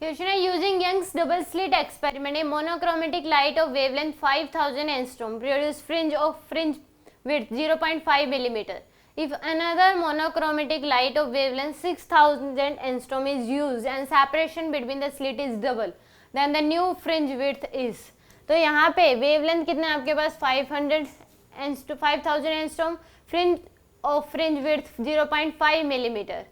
Question है using Young's double slit experiment a monochromatic light of wavelength 5000 angstrom produce fringe width 0.5 millimeter. If another monochromatic light of wavelength 6000 angstrom is used and separation between the slit is double, then the new fringe width is. तो यहाँ पे wavelength कितना है आपके पास 5000 angstrom, fringe width 0.5 millimeter.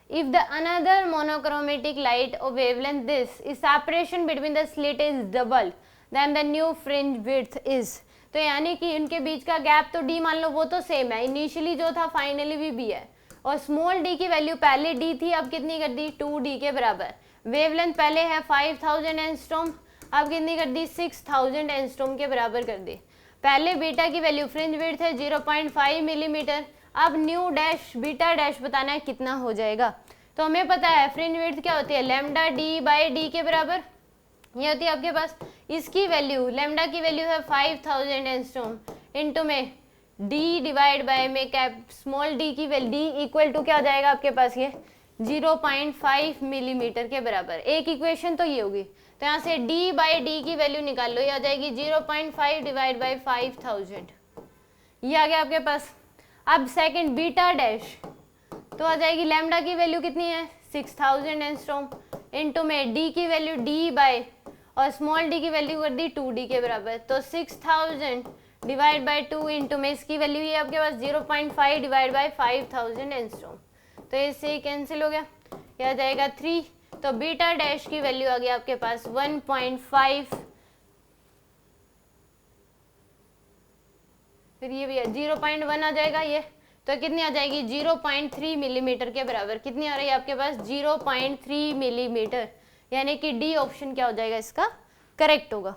If the another monochromatic light of wavelength this is separation between the slit is double, then the new fringe width is. तो यानी कि इनके बीच का गैप तो d मान लो वो तो सेम है, इनिशियली जो था फाइनली भी b है, और स्मॉल d की वैल्यू पहले d थी, अब कितनी कर दी 2d के बराबर. वेवलेंथ पहले है 5000 एंगस्ट्रॉम, अब कितनी कर दी 6000 एंगस्ट्रॉम के बराबर कर दी. पहले बीटा की वैल्यू फ्रिंज विड्थ है 0.5 मिलीमीटर. अब न्यू डैश बीटा डैश बताना है कितना हो जाएगा. तो हमें पता है फ्रिंज विड्थ क्या होती है, लैम्डा d बाई डी के बराबर. ये होती है आपके पास इसकी वैल्यू, लेमडा की वैल्यू है 5000 एंगस्ट्रॉम इनटू में d डिवाइड बाय में कैप स्मॉल d की वैल्यू d इक्वल टू क्या हो जाएगा आपके पास ये 0.5 मिलीमीटर के बराबर. एक इक्वेशन तो ये होगी. तो यहाँ से d बाई डी की वैल्यू निकाल लो, ये आ जाएगी 0.5 डिवाइड बाई 5000. ये आ गया आपके पास. अब सेकंड बीटा डैश तो आ जाएगी लेमडा की वैल्यू कितनी है 6000 एंगस्ट्रॉम इनटू में d की वैल्यू d बाय और स्मॉल d की वैल्यू कर दी 2d के बराबर. तो 6000 डिवाइड बाय 2 इंटू में इसकी वैल्यू ये आपके पास 0.5 डिवाइड बाय 5000 एंगस्ट्रॉम. तो इससे कैंसिल हो गया, ये आ जाएगा 3. तो बीटा डैश की वैल्यू आ गई आपके पास 1.5, फिर ये भी 0.1 आ जाएगा ये. तो कितनी आ जाएगी 0.3 मिलीमीटर के बराबर. कितनी आ रही है आपके पास 0.3 मिलीमीटर. यानी कि डी ऑप्शन क्या हो जाएगा इसका करेक्ट होगा.